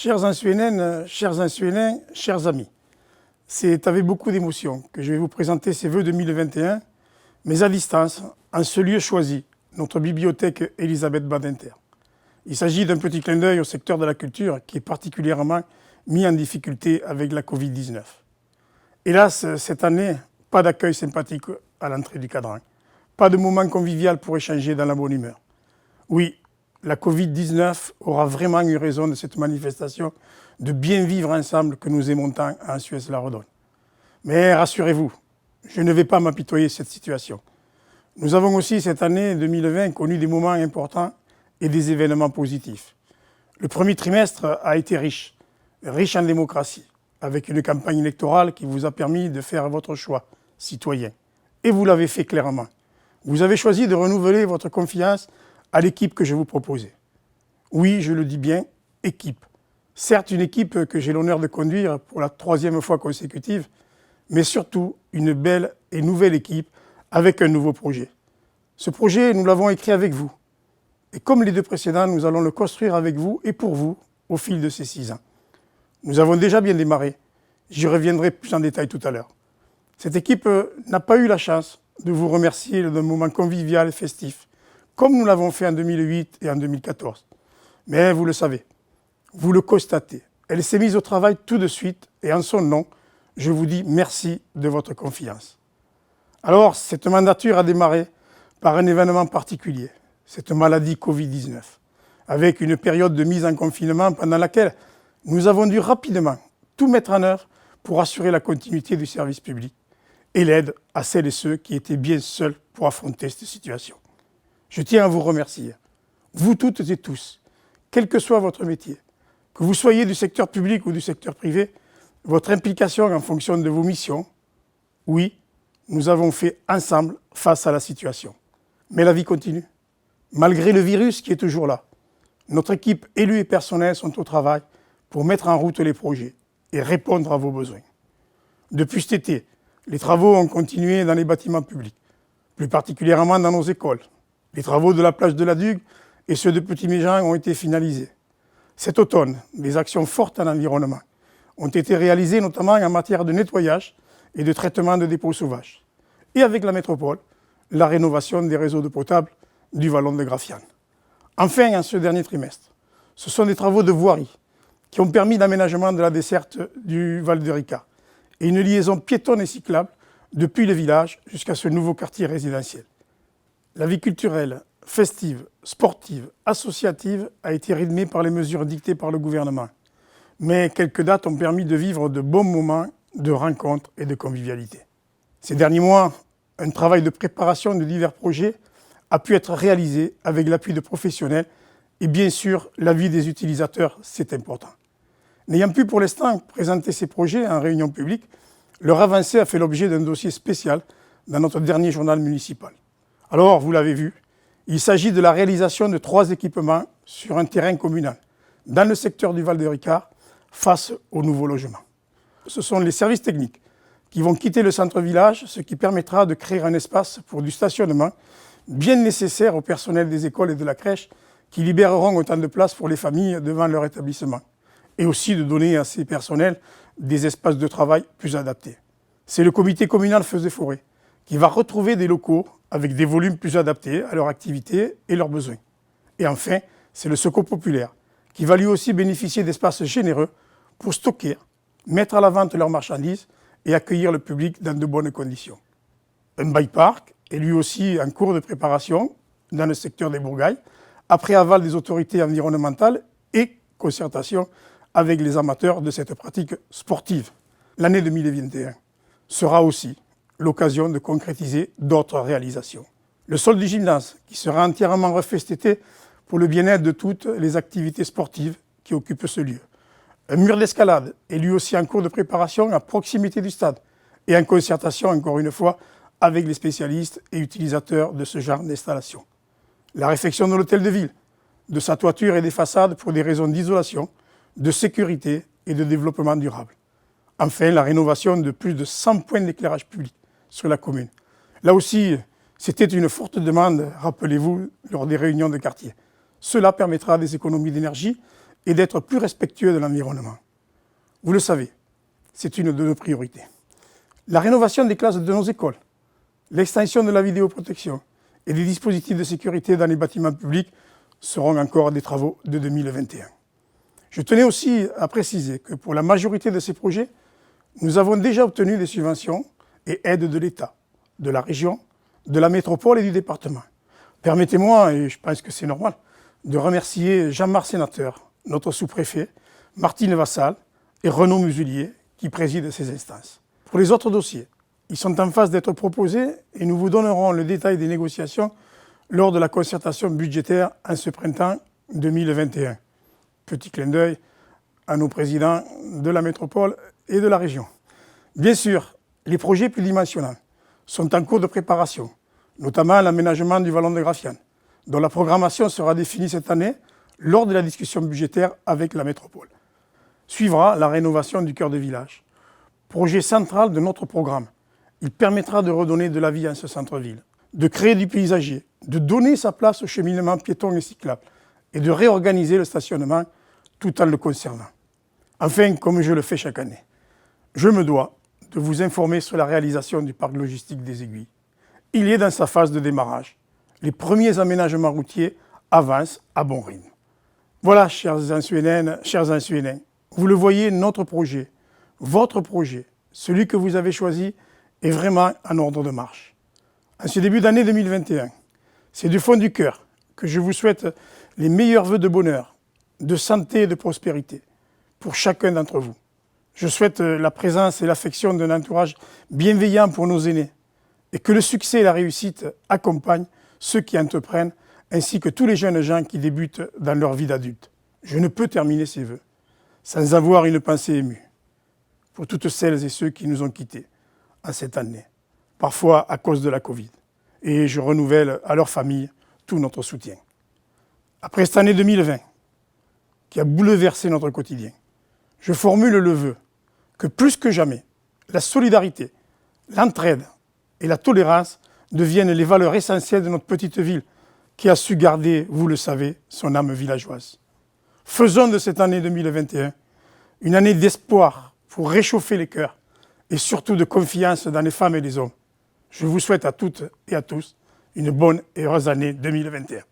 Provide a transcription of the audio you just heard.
Chers Ansuénennes, chers Ansuénins, chers amis, c'est avec beaucoup d'émotion que je vais vous présenter ces vœux 2021, mais à distance, en ce lieu choisi, notre bibliothèque Elisabeth Badinter. Il s'agit d'un petit clin d'œil au secteur de la culture qui est particulièrement mis en difficulté avec la Covid-19. Hélas, cette année, pas d'accueil sympathique à l'entrée du cadran, pas de moment convivial pour échanger dans la bonne humeur. Oui, la Covid-19 aura vraiment eu raison de cette manifestation de bien vivre ensemble que nous aimons tant en Suez-la-Redonne. Mais rassurez-vous, je ne vais pas m'apitoyer cette situation. Nous avons aussi cette année 2020 connu des moments importants et des événements positifs. Le premier trimestre a été riche en démocratie, avec une campagne électorale qui vous a permis de faire votre choix citoyen. Et vous l'avez fait clairement. Vous avez choisi de renouveler votre confiance à l'équipe que je vous proposais. Oui, je le dis bien, équipe. Certes, une équipe que j'ai l'honneur de conduire pour la 3e fois consécutive, mais surtout une belle et nouvelle équipe avec un nouveau projet. Ce projet, nous l'avons écrit avec vous. Et comme les 2 précédents, nous allons le construire avec vous et pour vous au fil de ces 6 ans. Nous avons déjà bien démarré. J'y reviendrai plus en détail tout à l'heure. Cette équipe n'a pas eu la chance de vous remercier d'un moment convivial et festif, comme nous l'avons fait en 2008 et en 2014. Mais vous le savez, vous le constatez, elle s'est mise au travail tout de suite et en son nom, je vous dis merci de votre confiance. Alors, cette mandature a démarré par un événement particulier, cette maladie Covid-19, avec une période de mise en confinement pendant laquelle nous avons dû rapidement tout mettre en œuvre pour assurer la continuité du service public et l'aide à celles et ceux qui étaient bien seuls pour affronter cette situation. Je tiens à vous remercier, vous toutes et tous, quel que soit votre métier, que vous soyez du secteur public ou du secteur privé, votre implication en fonction de vos missions. Oui, nous avons fait ensemble face à la situation. Mais la vie continue. Malgré le virus qui est toujours là, notre équipe élue et personnel sont au travail pour mettre en route les projets et répondre à vos besoins. Depuis cet été, les travaux ont continué dans les bâtiments publics, plus particulièrement dans nos écoles. Les travaux de la plage de la Dugue et ceux de Petit-Méjean ont été finalisés. Cet automne, des actions fortes en environnement ont été réalisées notamment en matière de nettoyage et de traitement de dépôts sauvages. Et avec la métropole, la rénovation des réseaux d'eau potable du vallon de Graffiane. Enfin, en ce dernier trimestre, ce sont des travaux de voirie qui ont permis l'aménagement de la desserte du Val de Rica et une liaison piétonne et cyclable depuis le village jusqu'à ce nouveau quartier résidentiel. La vie culturelle, festive, sportive, associative a été rythmée par les mesures dictées par le gouvernement. Mais quelques dates ont permis de vivre de bons moments de rencontres et de convivialité. Ces derniers mois, un travail de préparation de divers projets a pu être réalisé avec l'appui de professionnels et bien sûr l'avis des utilisateurs, c'est important. N'ayant pu pour l'instant présenter ces projets en réunion publique, leur avancée a fait l'objet d'un dossier spécial dans notre dernier journal municipal. Alors, vous l'avez vu, il s'agit de la réalisation de 3 équipements sur un terrain communal, dans le secteur du Val de Ricard, face au nouveau logement. Ce sont les services techniques qui vont quitter le centre-village, ce qui permettra de créer un espace pour du stationnement bien nécessaire au personnel des écoles et de la crèche, qui libéreront autant de place pour les familles devant leur établissement, et aussi de donner à ces personnels des espaces de travail plus adaptés. C'est le comité communal Feux et Forêts qui va retrouver des locaux avec des volumes plus adaptés à leur activité et leurs besoins. Et enfin, c'est le Secours populaire qui va lui aussi bénéficier d'espaces généreux pour stocker, mettre à la vente leurs marchandises et accueillir le public dans de bonnes conditions. Un bike-park est lui aussi en cours de préparation dans le secteur des Bourgailles, après aval des autorités environnementales et concertation avec les amateurs de cette pratique sportive. L'année 2021 sera aussi l'occasion de concrétiser d'autres réalisations. Le sol du gymnase, qui sera entièrement refait cet été pour le bien-être de toutes les activités sportives qui occupent ce lieu. Un mur d'escalade est lui aussi en cours de préparation à proximité du stade et en concertation, encore une fois, avec les spécialistes et utilisateurs de ce genre d'installation. La réfection de l'hôtel de ville, de sa toiture et des façades pour des raisons d'isolation, de sécurité et de développement durable. Enfin, la rénovation de plus de 100 points d'éclairage public sur la commune. Là aussi, c'était une forte demande, rappelez-vous, lors des réunions de quartier. Cela permettra des économies d'énergie et d'être plus respectueux de l'environnement. Vous le savez, c'est une de nos priorités. La rénovation des classes de nos écoles, l'extension de la vidéoprotection et des dispositifs de sécurité dans les bâtiments publics seront encore des travaux de 2021. Je tenais aussi à préciser que pour la majorité de ces projets, nous avons déjà obtenu des subventions et aides de l'État, de la région, de la métropole et du département. Permettez-moi, et je pense que c'est normal, de remercier Jean-Marc Sénateur, notre sous-préfet, Martine Vassal et Renaud Muselier qui président ces instances. Pour les autres dossiers, ils sont en phase d'être proposés et nous vous donnerons le détail des négociations lors de la concertation budgétaire en ce printemps 2021. Petit clin d'œil à nos présidents de la métropole et de la région. Bien sûr, les projets pluridimensionnels sont en cours de préparation, notamment l'aménagement du Vallon de Graffian, dont la programmation sera définie cette année lors de la discussion budgétaire avec la métropole. Suivra la rénovation du cœur de village, projet central de notre programme. Il permettra de redonner de la vie à ce centre-ville, de créer du paysager, de donner sa place au cheminement piéton et cyclable et de réorganiser le stationnement tout en le conservant. Enfin, comme je le fais chaque année, je me dois de vous informer sur la réalisation du parc logistique des Aiguilles. Il est dans sa phase de démarrage. Les premiers aménagements routiers avancent à bon rythme. Voilà, chers Ansuénennes, chers Ansuénens, vous le voyez, notre projet, votre projet, celui que vous avez choisi, est vraiment en ordre de marche. En ce début d'année 2021, c'est du fond du cœur que je vous souhaite les meilleurs vœux de bonheur, de santé et de prospérité pour chacun d'entre vous. Je souhaite la présence et l'affection d'un entourage bienveillant pour nos aînés et que le succès et la réussite accompagnent ceux qui entreprennent ainsi que tous les jeunes gens qui débutent dans leur vie d'adulte. Je ne peux terminer ces vœux sans avoir une pensée émue pour toutes celles et ceux qui nous ont quittés en cette année, parfois à cause de la Covid. Et je renouvelle à leurs familles tout notre soutien. Après cette année 2020, qui a bouleversé notre quotidien, je formule le vœu que plus que jamais, la solidarité, l'entraide et la tolérance deviennent les valeurs essentielles de notre petite ville qui a su garder, vous le savez, son âme villageoise. Faisons de cette année 2021 une année d'espoir pour réchauffer les cœurs et surtout de confiance dans les femmes et les hommes. Je vous souhaite à toutes et à tous une bonne et heureuse année 2021.